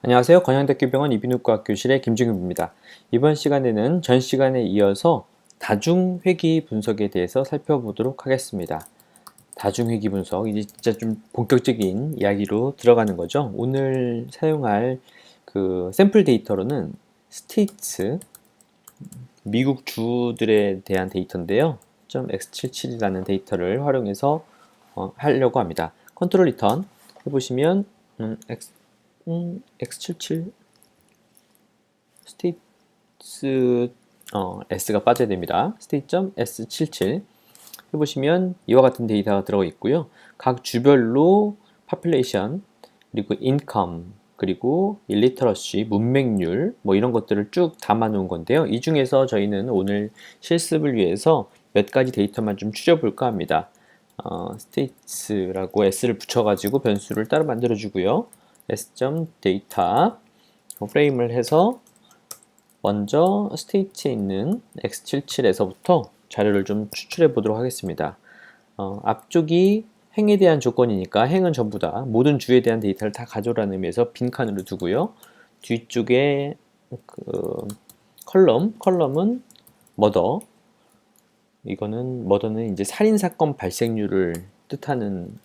안녕하세요. 건양대학교병원 이비인후과 교실의 김중입니다. 이번 시간에는 전 시간에 이어서 다중회귀 분석에 대해서 살펴보도록 하겠습니다. 다중회귀 분석, 이제 진짜 좀 본격적인 이야기로 들어가는 거죠. 오늘 사용할 그 샘플 데이터로는 스테이츠, 미국 주들에 대한 데이터인데요. .x77이라는 데이터를 활용해서 하려고 합니다. 컨트롤 리턴 해보시면 x77 스테이트 s가 빠져야 됩니다. state.s77 해보시면 이와 같은 데이터가 들어가 있고요. 각 주별로 population 그리고 income 그리고 illiteracy 문맹률 뭐 이런 것들을 쭉 담아 놓은 건데요. 이 중에서 저희는 오늘 실습을 위해서 몇 가지 데이터만 좀 추려볼까 합니다. states라고 s를 붙여가지고 변수를 따로 만들어 주고요. s.data 프레임을 해서 먼저 state에 있는 x77에서부터 자료를 좀 추출해 보도록 하겠습니다. 앞쪽이 행에 대한 조건이니까 행은 전부 다 모든 주에 대한 데이터를 다 가져오라는 의미에서 빈칸으로 두고요. 뒤쪽에 그 컬럼은 murder, 이거는 murder는 이제 살인사건 발생률을 뜻하는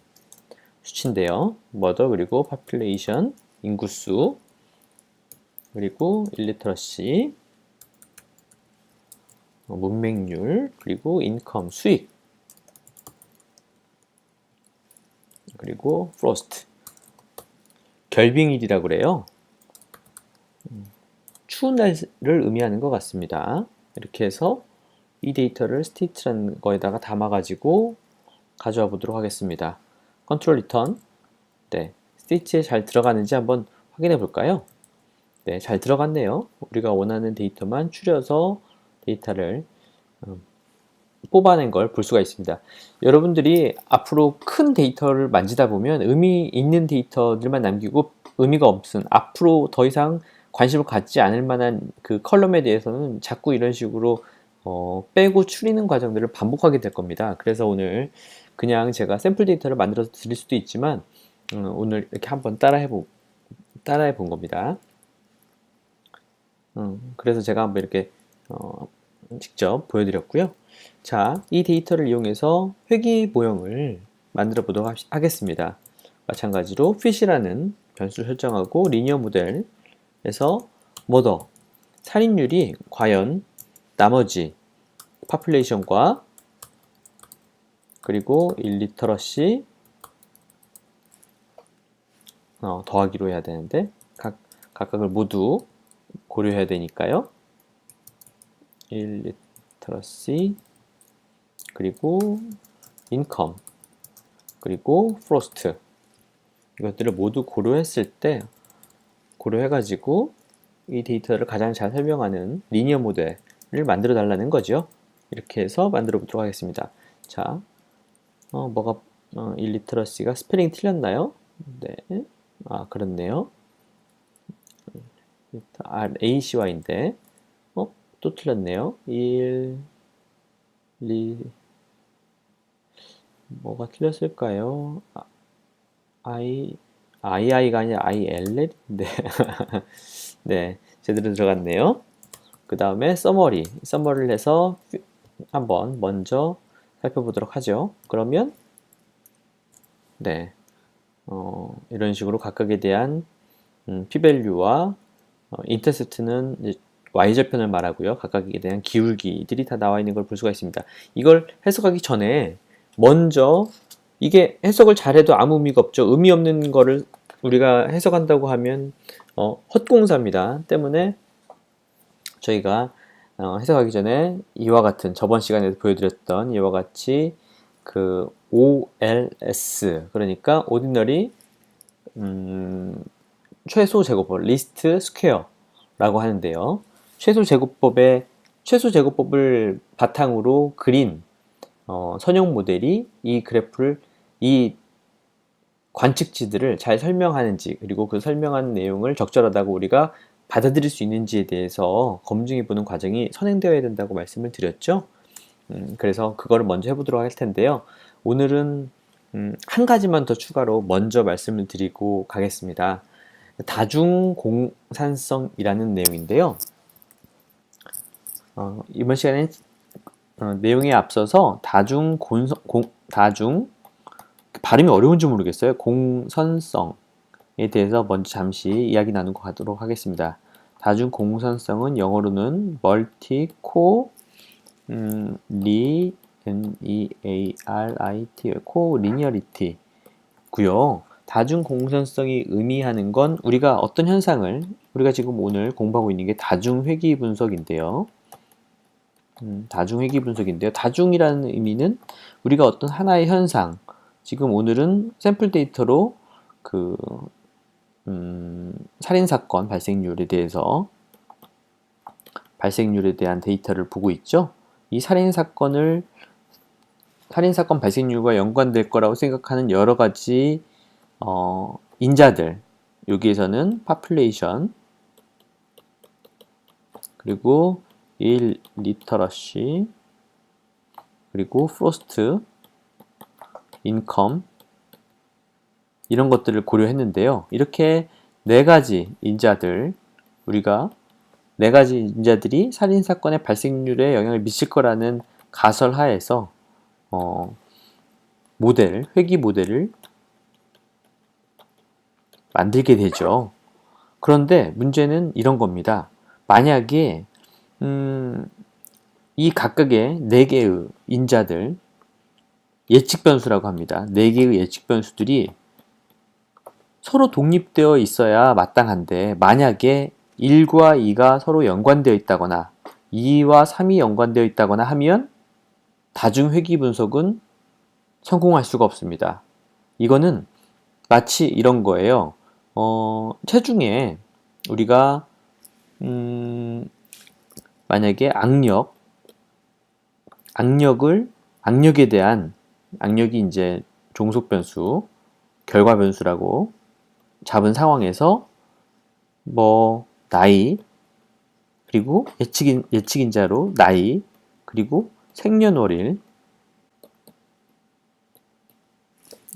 수치인데요. murder 그리고 population 인구수 그리고 illiteracy 문맹률 그리고 income 수익 그리고 frost 결빙일이라고 그래요. 추운 날을 의미하는 것 같습니다. 이렇게 해서 이 데이터를 state라는 거에다가 담아가지고 가져와 보도록 하겠습니다. 컨트롤 리턴. 네, state에 잘 들어가는지 한번 확인해 볼까요? 네, 잘 들어갔네요. 우리가 원하는 데이터만 추려서 데이터를 뽑아낸 걸 볼 수가 있습니다. 여러분들이 앞으로 큰 데이터를 만지다 보면 의미 있는 데이터들만 남기고 의미가 없은 앞으로 더 이상 관심을 갖지 않을 만한 그 컬럼에 대해서는 자꾸 이런 식으로 빼고 추리는 과정들을 반복하게 될 겁니다. 그래서 오늘 그냥 제가 샘플 데이터를 만들어서 드릴 수도 있지만 오늘 이렇게 한번 따라해 본 겁니다. 그래서 제가 한번 이렇게 직접 보여드렸고요. 자, 이 데이터를 이용해서 회귀 모형을 만들어 보도록 하겠습니다. 마찬가지로 fit이라는 변수를 설정하고 리니어 모델에서 murder, 살인율이 과연 나머지 population과 그리고 illiteracy 더하기로 해야 되는데 각각을 모두 고려해야 되니까요. illiteracy 그리고 income 그리고 frost 이것들을 모두 고려했을 때 고려해가지고 이 데이터를 가장 잘 설명하는 리니어 모델을 만들어 달라는 거죠. 이렇게 해서 만들어 보도록 하겠습니다. 자, illiteracy가 스펠링 틀렸나요? 네, 그렇네요. ACY인데 또 틀렸네요. 뭐가 틀렸을까요? II가 아니라 ILL인데 네, 제대로 들어갔네요. 그 다음에 서머리를 해서 한번 먼저 살펴보도록 하죠. 그러면 네, 이런 식으로 각각에 대한 p-value와 인터셉트는 y절편을 말하고요. 각각에 대한 기울기들이 다 나와 있는 걸 볼 수가 있습니다. 이걸 해석하기 전에 먼저 이게 해석을 잘해도 아무 의미가 없죠. 의미 없는 거를 우리가 해석한다고 하면 헛공사입니다. 때문에 저희가 해석하기 전에 이와 같은 저번 시간에도 보여드렸던 이와 같이 그 OLS 그러니까 ordinary 최소 제곱법 리스트 스퀘어라고 하는데요. 최소 제곱법을 바탕으로 그린 선형 모델이 이 그래프를 이 관측지들을 잘 설명하는지 그리고 그 설명하는 내용을 적절하다고 우리가 받아들일 수 있는지에 대해서 검증해 보는 과정이 선행되어야 된다고 말씀을 드렸죠. 그래서 그거를 먼저 해보도록 할 텐데요. 오늘은 한 가지만 더 추가로 먼저 말씀을 드리고 가겠습니다. 다중공산성이라는 내용인데요. 이번 시간에 내용에 앞서서 발음이 어려운지 모르겠어요. 공선성에 대해서 먼저 잠시 이야기 나누고 가도록 하겠습니다. 다중 공선성은 영어로는 멀티코 코리니어리티고요. 다중 공선성이 의미하는 건 우리가 어떤 현상을 우리가 지금 오늘 공부하고 있는 게 다중회귀 분석인데요. 다중이라는 의미는 우리가 어떤 하나의 현상, 지금 오늘은 샘플 데이터로 살인사건 발생률에 대한 데이터를 보고 있죠. 이 살인사건 발생률과 연관될 거라고 생각하는 여러 가지 인자들, 여기에서는 population, 그리고 illiteracy, 그리고 frost, income, 이런 것들을 고려했는데요. 이렇게 네 가지 인자들이 살인사건의 발생률에 영향을 미칠 거라는 가설하에서 회귀 모델을 만들게 되죠. 그런데 문제는 이런 겁니다. 만약에 이 각각의 4개의 인자들, 예측 변수라고 합니다. 4개의 예측 변수들이 서로 독립되어 있어야 마땅한데, 만약에 1과 2가 서로 연관되어 있다거나 2와 3이 연관되어 있다거나 하면 다중회귀 분석은 성공할 수가 없습니다. 이거는 마치 이런 거예요. 체중에 우리가 만약에 악력이 이제 종속 변수, 결과 변수라고 잡은 상황에서 나이, 그리고 예측인자로 나이, 그리고 생년월일,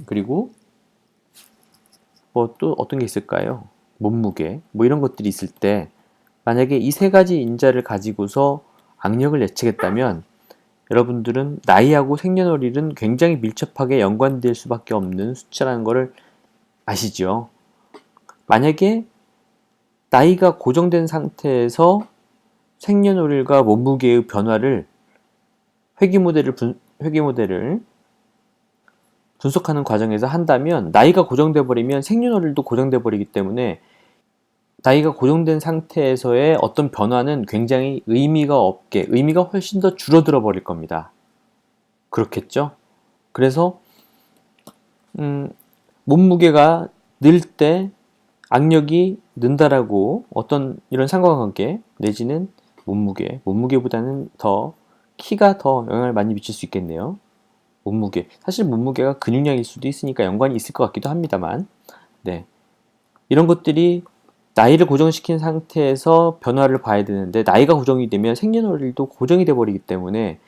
그리고 또 어떤 게 있을까요? 몸무게, 이런 것들이 있을 때 만약에 이 3가지 인자를 가지고서 악력을 예측했다면 여러분들은 나이하고 생년월일은 굉장히 밀접하게 연관될 수밖에 없는 수치라는 것을 아시죠? 만약에 나이가 고정된 상태에서 생년월일과 몸무게의 변화를 회귀 모델을 분석하는 과정에서 한다면, 나이가 고정돼 버리면 생년월일도 고정돼 버리기 때문에 나이가 고정된 상태에서의 어떤 변화는 굉장히 의미가 훨씬 더 줄어들어 버릴 겁니다. 그렇겠죠? 그래서 몸무게가 늘 때 악력이 는다라고 어떤 이런 상관관계 내지는 몸무게보다는 더 키가 더 영향을 많이 미칠 수 있겠네요. 사실 몸무게가 근육량일 수도 있으니까 연관이 있을 것 같기도 합니다만, 네, 이런 것들이 나이를 고정시킨 상태에서 변화를 봐야 되는데, 나이가 고정이 되면 생년월일도 고정이 돼 버리기 때문에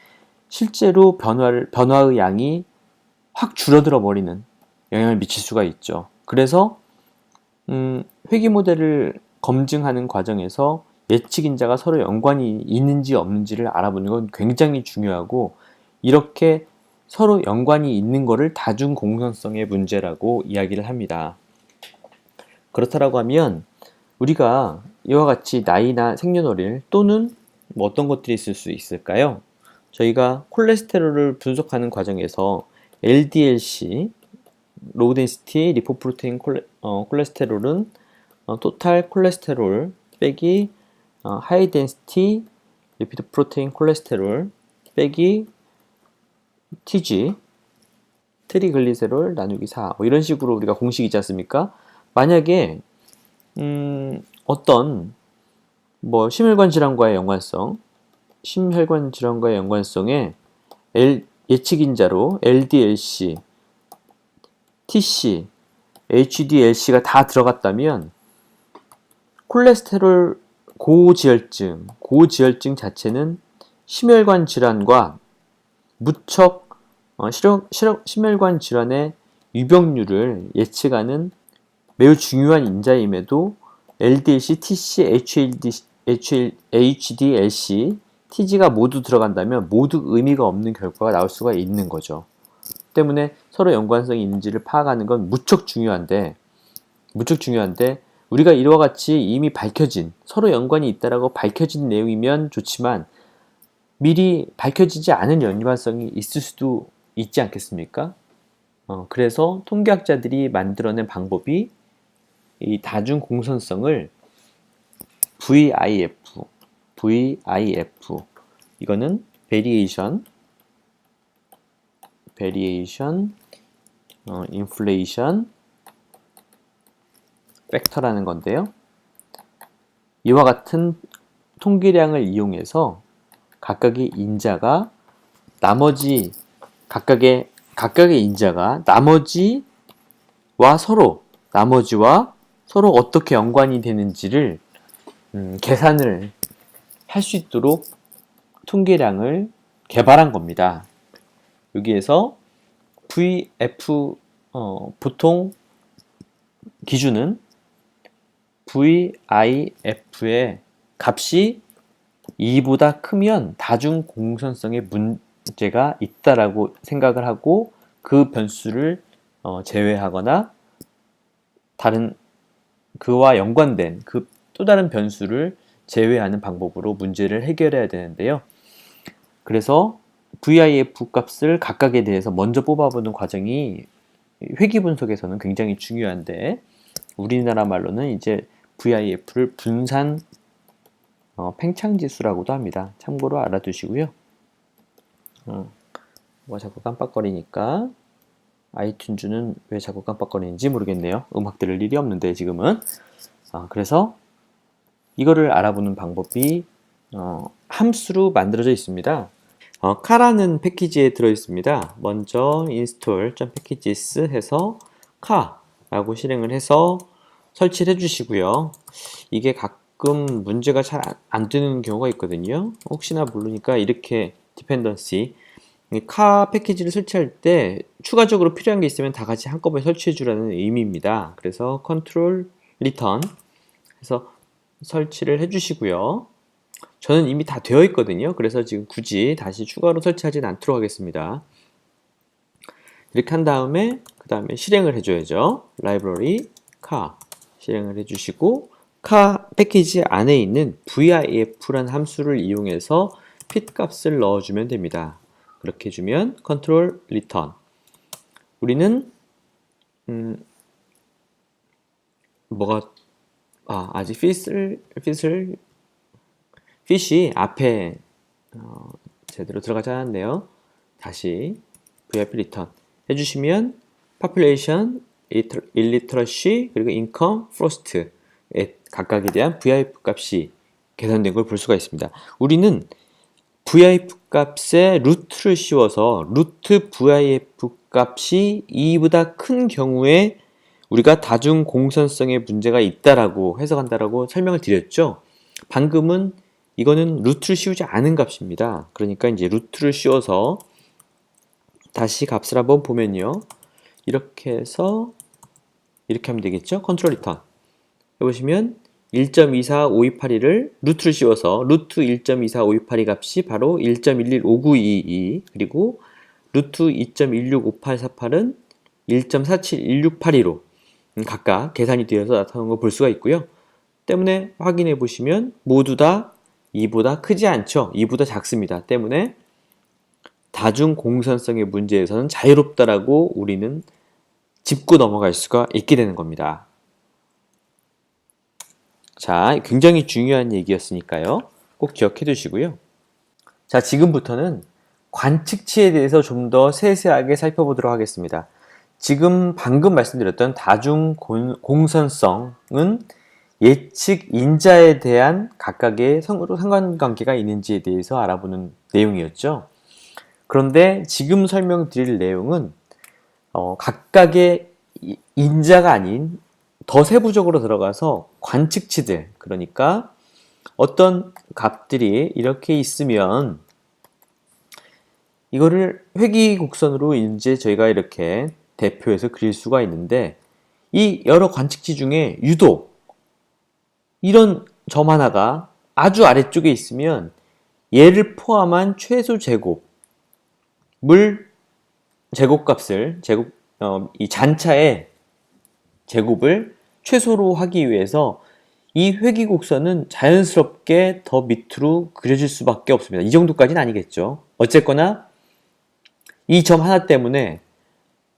실제로 변화의 양이 확 줄어들어 버리는 영향을 미칠 수가 있죠. 그래서 회귀 모델을 검증하는 과정에서 예측인자가 서로 연관이 있는지 없는지를 알아보는 건 굉장히 중요하고, 이렇게 서로 연관이 있는 것을 다중 공선성의 문제라고 이야기를 합니다. 그렇다라고 하면 우리가 이와 같이 나이나 생년월일 또는 어떤 것들이 있을 수 있을까요? 저희가 콜레스테롤을 분석하는 과정에서 LDLC, 로우 덴시티 리포프로테인 콜레스테롤은 토탈 콜레스테롤 빼기 하이 덴시티 리피드 프로테인 콜레스테롤 빼기 TG, 트리글리세롤 나누기 4, 이런 식으로 우리가 공식이 있지 않습니까? 만약에 어떤 심혈관 질환과의 연관성에 예측인자로 LDLC, TC, HDLC가 다 들어갔다면 콜레스테롤 고지혈증 자체는 심혈관 질환과 심혈관 질환의 유병률을 예측하는 매우 중요한 인자임에도 LDLC, TC, HDLC, TG가 모두 들어간다면 모두 의미가 없는 결과가 나올 수가 있는 거죠. 때문에 서로 연관성이 있는지를 파악하는 건 무척 중요한데 우리가 이와 같이 이미 밝혀진 서로 연관이 있다라고 밝혀진 내용이면 좋지만 미리 밝혀지지 않은 연관성이 있을 수도 있지 않겠습니까? 그래서 통계학자들이 만들어낸 방법이 이 다중 공선성을 VIF 이거는 Variation, Inflation 팩터라는 건데요. 이와 같은 통계량을 이용해서 각각의 인자가 각각의 인자가 나머지와 서로 어떻게 연관이 되는지를 계산을 할 수 있도록 통계량을 개발한 겁니다. 여기에서 VF 보통 기준은 VIF의 값이 2보다 크면 다중 공선성의 문제가 있다라고 생각을 하고 그 변수를 제외하거나 다른 그와 연관된 그 또 다른 변수를 제외하는 방법으로 문제를 해결해야 되는데요. 그래서 VIF 값을 각각에 대해서 먼저 뽑아보는 과정이 회귀 분석에서는 굉장히 중요한데 우리나라 말로는 이제 VIF를 분산 팽창지수라고도 합니다. 참고로 알아두시고요. 뭐 자꾸 깜빡거리니까 아이튠즈는 왜 자꾸 깜빡거리는지 모르겠네요. 음악 들을 일이 없는데 지금은. 그래서 이거를 알아보는 방법이 함수로 만들어져 있습니다. 카라는 패키지에 들어 있습니다. 먼저 install.packages 해서 카라고 실행을 해서 설치를 해주시고요. 이게 가끔 문제가 잘 안 뜨는 경우가 있거든요. 혹시나 모르니까 이렇게 디펜던시 카 패키지를 설치할 때 추가적으로 필요한 게 있으면 다 같이 한꺼번에 설치해 주라는 의미입니다. 그래서 컨트롤 리턴 해서 설치를 해주시고요. 저는 이미 다 되어 있거든요. 그래서 지금 굳이 다시 추가로 설치하진 않도록 하겠습니다. 이렇게 한 다음에 그 다음에 실행을 해줘야죠. 라이브러리 카 실행을 해주시고 카 패키지 안에 있는 VIF라는 함수를 이용해서 fit 값을 넣어주면 됩니다. 그렇게 해주면 컨트롤 리턴 우리는 아직 fit이 앞에 제대로 들어가지 않았네요. 다시 VIP 리턴 해주시면 population, illiteracy, 그리고 income, frost 각각에 대한 VIP 값이 계산된 걸 볼 수가 있습니다. 우리는 VIP 값에 루트를 씌워서 루트 VIP 값이 2보다 큰 경우에 우리가 다중 공선성에 문제가 있다라고 해석한다라고 설명을 드렸죠. 방금은 이거는 루트를 씌우지 않은 값입니다. 그러니까 이제 루트를 씌워서 다시 값을 한번 보면요. 이렇게 해서 이렇게 하면 되겠죠. 컨트롤 리턴 해보시면 1.24528을 루트를 씌워서 루트 1.24528이 값이 바로 1.115922 그리고 루트 2.165848은 1.4716825로 각각 계산이 되어서 나타나는 걸 볼 수가 있고요. 때문에 확인해 보시면 모두 다 2보다 크지 않죠. 2보다 작습니다. 때문에 다중 공선성의 문제에서는 자유롭다라고 우리는 짚고 넘어갈 수가 있게 되는 겁니다. 자, 굉장히 중요한 얘기였으니까요. 꼭 기억해 두시고요. 자, 지금부터는 관측치에 대해서 좀 더 세세하게 살펴보도록 하겠습니다. 지금 방금 말씀드렸던 다중 공선성은 예측 인자에 대한 각각의 서로 상관관계가 있는지에 대해서 알아보는 내용이었죠. 그런데 지금 설명드릴 내용은 각각의 인자가 아닌 더 세부적으로 들어가서 관측치들, 그러니까 어떤 값들이 이렇게 있으면 이거를 회귀곡선으로 이제 저희가 이렇게 대표해서 그릴 수가 있는데 이 여러 관측치 중에 유독 이런 점 하나가 아주 아래쪽에 있으면 얘를 포함한 최소 제곱, 물 제곱값을 이 잔차의 제곱을 최소로 하기 위해서 이 회귀곡선은 자연스럽게 더 밑으로 그려질 수밖에 없습니다. 이 정도까지는 아니겠죠. 어쨌거나 이 점 하나 때문에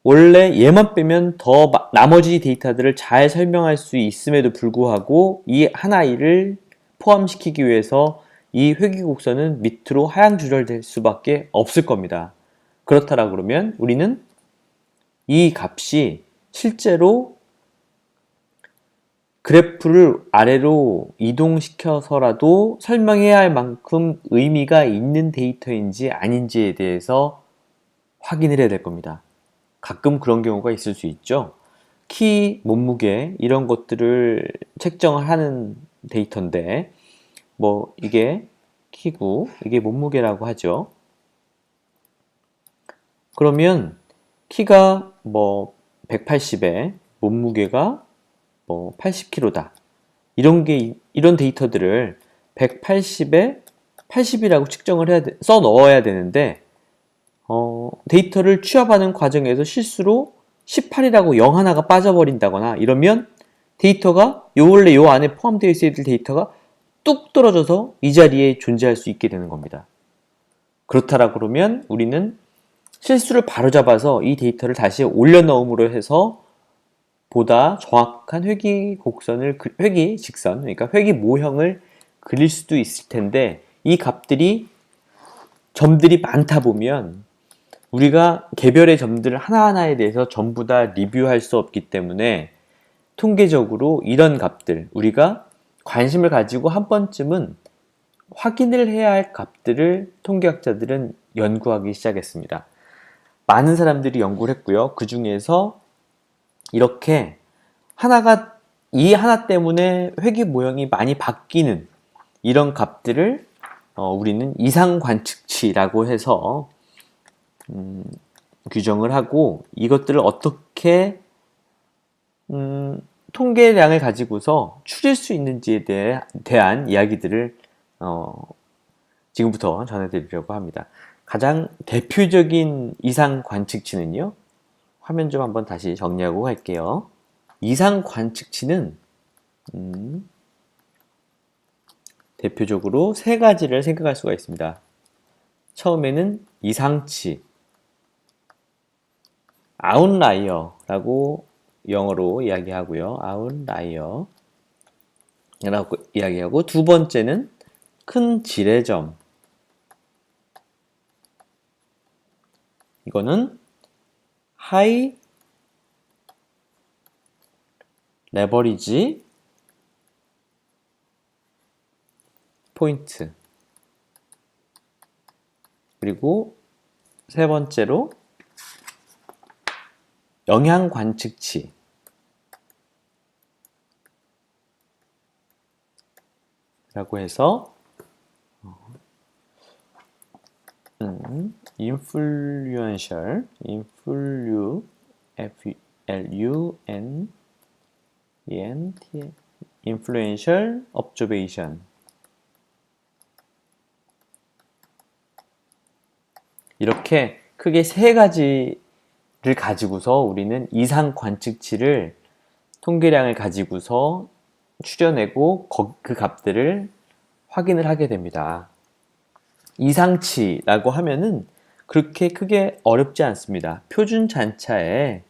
원래 얘만 빼면 더 나머지 데이터들을 잘 설명할 수 있음에도 불구하고 이 하나를 포함시키기 위해서 이 회귀곡선은 밑으로 하향 조절될 수밖에 없을 겁니다. 그렇다라 그러면 우리는 이 값이 실제로 그래프를 아래로 이동시켜서라도 설명해야 할 만큼 의미가 있는 데이터인지 아닌지에 대해서 확인을 해야 될 겁니다. 가끔 그런 경우가 있을 수 있죠. 키, 몸무게 이런 것들을 책정을 하는 데이터인데 뭐 이게 키고 이게 몸무게라고 하죠. 그러면 키가 뭐 180에 몸무게가 뭐 80kg다. 이런 데이터들을 180에 80이라고 측정을 써 넣어야 되는데 데이터를 취합하는 과정에서 실수로 18이라고 0 하나가 빠져버린다거나 이러면 데이터가 원래 요 안에 포함되어 있어야 될 데이터가 뚝 떨어져서 이 자리에 존재할 수 있게 되는 겁니다. 그렇다라 그러면 우리는 실수를 바로잡아서 이 데이터를 다시 올려넣음으로 해서 보다 정확한 회귀 직선, 그러니까 회귀 모형을 그릴 수도 있을 텐데 이 점들이 많다 보면 우리가 개별의 점들 하나하나에 대해서 전부 다 리뷰할 수 없기 때문에 통계적으로 이런 값들, 우리가 관심을 가지고 한 번쯤은 확인을 해야 할 값들을 통계학자들은 연구하기 시작했습니다. 많은 사람들이 연구를 했고요. 그 중에서 이렇게 이 하나 때문에 회귀 모형이 많이 바뀌는 이런 값들을 우리는 이상 관측치라고 해서 규정을 하고 이것들을 어떻게 통계량을 가지고서 추릴 수 있는지에 대한 이야기들을 지금부터 전해드리려고 합니다. 가장 대표적인 이상 관측치는요. 화면 좀 한번 다시 정리하고 갈게요. 이상 관측치는 대표적으로 세 가지를 생각할 수가 있습니다. 처음에는 이상치, 아웃라이어라고 영어로 이야기하고요. 아웃라이어라고 이야기하고 두 번째는 큰 지뢰점. 이거는 하이 레버리지 포인트. 그리고 세 번째로 영향 관측치. 라고 해서 influential influential observation 이렇게 크게 세 가지를 가지고서 우리는 이상 관측치를 통계량을 가지고서 추려내고 그 값들을 확인을 하게 됩니다. 이상치라고 하면은 그렇게 크게 어렵지 않습니다. 표준 잔차의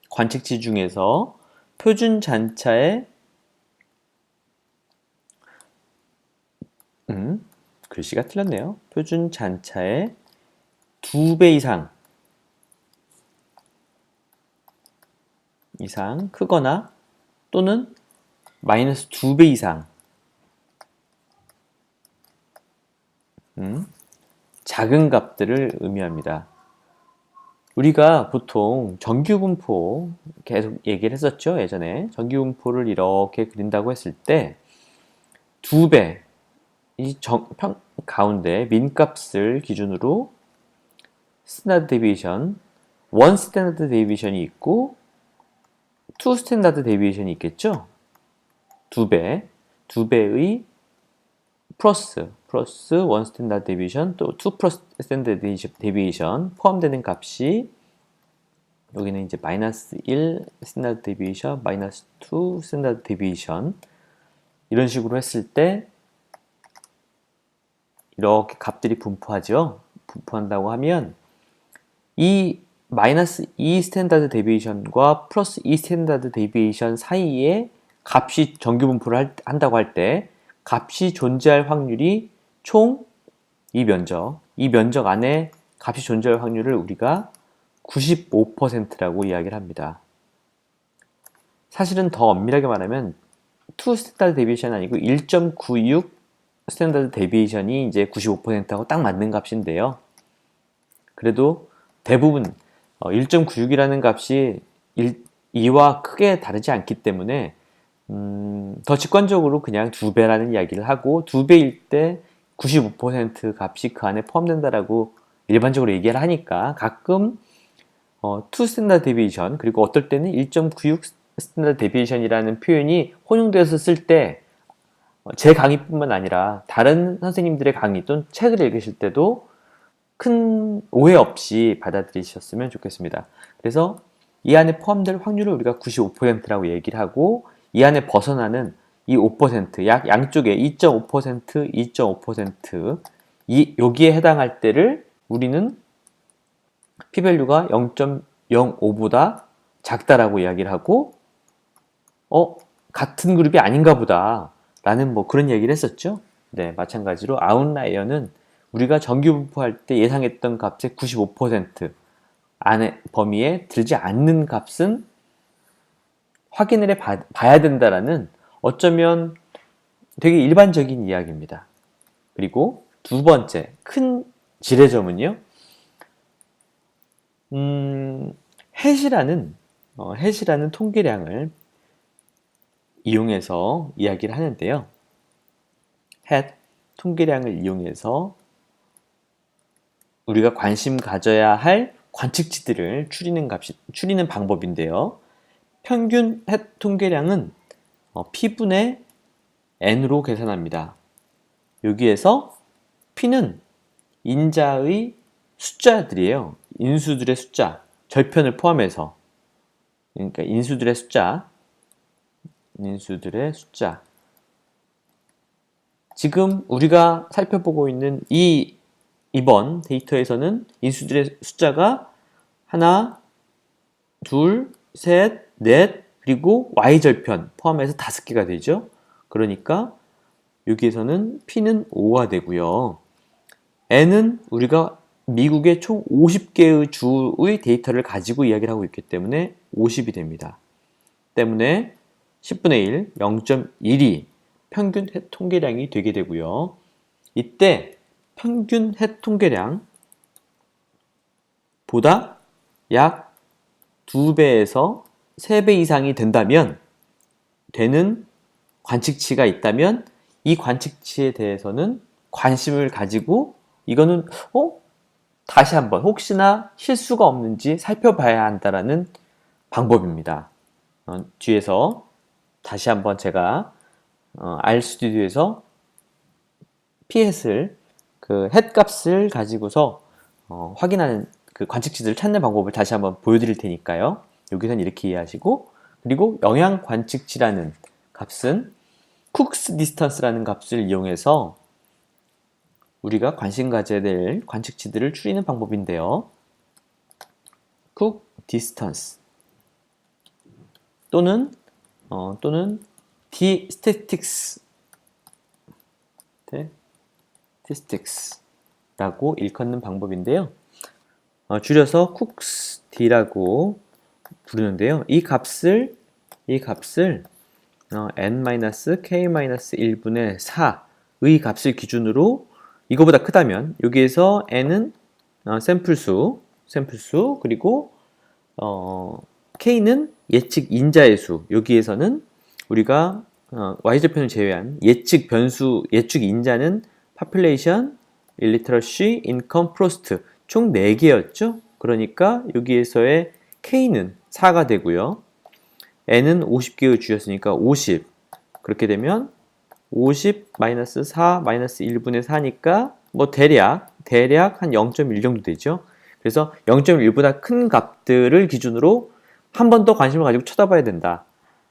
관측치 중에서 표준 잔차의 글씨가 틀렸네요. 표준 잔차의 2배 이상 크거나 또는 마이너스 2배 이상 작은 값들을 의미합니다. 우리가 보통 정규분포 계속 얘기를 했었죠. 예전에 정규분포를 이렇게 그린다고 했을 때 2배 가운데 민값을 기준으로 스탠다드 데비에이션, 원 스탠다드 데비에이션이 있고 2 스탠다드 데비에이션이 있겠죠? 2배, 2배의 플러스 1 스탠다드 데비에이션, 또 2 플러스 스탠다드 데비에이션 포함되는 값이 여기는 이제 마이너스 1 스탠다드 데비에이션, 마이너스 2 스탠다드 데비에이션 이런 식으로 했을 때 이렇게 값들이 분포하죠. 분포한다고 하면 이 마이너스 2 스탠다드 데비에이션과 플러스 2 스탠다드 데비에이션 사이에 값이 정규 분포를 한다고 할 때 값이 존재할 확률이 총 이 면적 안에 값이 존재할 확률을 우리가 95%라고 이야기를 합니다. 사실은 더 엄밀하게 말하면 2 스탠다드 데비에이션이 아니고 1.96 스탠다드 데비에이션이 이제 95%하고 딱 맞는 값인데요. 그래도 대부분 1.96이라는 값이 2와 크게 다르지 않기 때문에 더 직관적으로 그냥 2배라는 이야기를 하고 2배일 때 95% 값이 그 안에 포함된다라고 일반적으로 얘기를 하니까 가끔 2 스탠다드 데비에이션 그리고 어떨 때는 1.96 스탠다드 데비에이션이라는 표현이 혼용되어서 쓸 때 제 강의뿐만 아니라 다른 선생님들의 강의 또는 책을 읽으실 때도 큰 오해 없이 받아들이셨으면 좋겠습니다. 그래서 이 안에 포함될 확률을 우리가 95%라고 얘기를 하고 이 안에 벗어나는 이 5%, 약 양쪽에 2.5%, 2.5% 여기에 해당할 때를 우리는 p-value가 0.05보다 작다라고 이야기를 하고 같은 그룹이 아닌가 보다 라는 뭐 그런 얘기를 했었죠. 네, 마찬가지로 아웃라이어는 우리가 정규 분포할 때 예상했던 값의 95% 안에 범위에 들지 않는 값은 확인을 해 봐야 된다라는 어쩌면 되게 일반적인 이야기입니다. 그리고 두 번째 큰 지뢰점은요. 해시라는 통계량을 이용해서 이야기를 하는데요. 햇 통계량을 이용해서 우리가 관심 가져야 할 관측치들을 추리는 방법인데요. 평균 햇 통계량은 P분의 N으로 계산합니다. 여기에서 P는 인자의 숫자들이에요. 인수들의 숫자, 절편을 포함해서. 그러니까 인수들의 숫자. 지금 우리가 살펴보고 있는 이번 데이터에서는 인수들의 숫자가 하나, 둘, 셋, 넷, 그리고 Y절편 포함해서 5개가 되죠. 그러니까 여기에서는 P는 5가 되고요. N은 우리가 미국의 총 50개의 주의 데이터를 가지고 이야기를 하고 있기 때문에 50이 됩니다. 때문에 10분의 1, 0.1이 평균 햇 통계량이 되게 되고요. 이때 평균 햇 통계량보다 약 2배에서 3배 이상이 되는 관측치가 있다면 이 관측치에 대해서는 관심을 가지고 이거는 다시 한번 혹시나 실수가 없는지 살펴봐야 한다라는 방법입니다. 뒤에서 다시 한번 제가 RStudi오에서 p햇을 그 햇값을 가지고서 확인하는 그 관측치들을 찾는 방법을 다시 한번 보여드릴 테니까요. 여기서는 이렇게 이해하시고, 그리고 영향 관측치라는 값은 쿡스 디스턴스라는 값을 이용해서 우리가 관심 가져야 될 관측치들을 추리는 방법인데요. 쿡 디스턴스 또는 statistics라고 일컫는 방법인데요. 줄여서 쿡스 D라고 부르는데요. 이 값을 n-k-1분의 4의 값을 기준으로 이거보다 크다면 여기에서 n은 샘플수 그리고 k는 예측 인자의 수, 여기에서는 우리가 y절편을 제외한 예측 변수, 예측 인자는 population, illiteracy, income, frost 총 4개였죠. 그러니까 여기에서의 k는 4가 되고요. n은 50개의 주였으니까 50. 그렇게 되면 50 마이너스 4 마이너스 1분의 4니까 뭐 대략 한 0.1 정도 되죠. 그래서 0.1보다 큰 값들을 기준으로 한 번 더 관심을 가지고 쳐다봐야 된다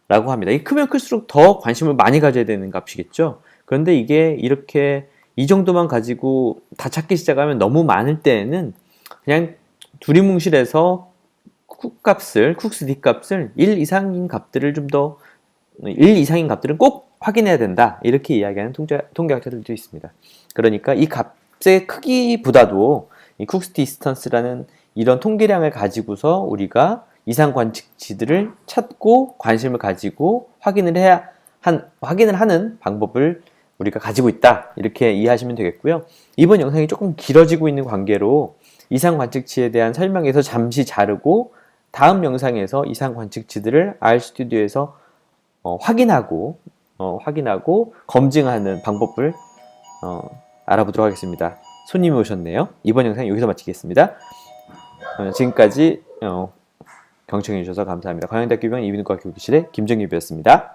라고 합니다. 이 크면 클수록 더 관심을 많이 가져야 되는 값이겠죠. 그런데 이게 이렇게 이 정도만 가지고 다 찾기 시작하면 너무 많을 때에는 그냥 두리뭉실해서 쿡스 D 값을 1 이상인 값들을 좀 더 1 이상인 값들은 꼭 확인해야 된다. 이렇게 이야기하는 통계학자들도 있습니다. 그러니까 이 값의 크기보다도 이 쿡스 디스턴스라는 이런 통계량을 가지고서 우리가 이상 관측치들을 찾고 관심을 가지고 확인을 하는 방법을 우리가 가지고 있다. 이렇게 이해하시면 되겠고요. 이번 영상이 조금 길어지고 있는 관계로 이상 관측치에 대한 설명에서 잠시 자르고 다음 영상에서 이상 관측치들을 RStudi오에서 확인하고 검증하는 방법을 알아보도록 하겠습니다. 손님이 오셨네요. 이번 영상 여기서 마치겠습니다. 지금까지 경청해 주셔서 감사합니다. 광양대학교 병원 이비인후과 교육실의 김정유비였습니다.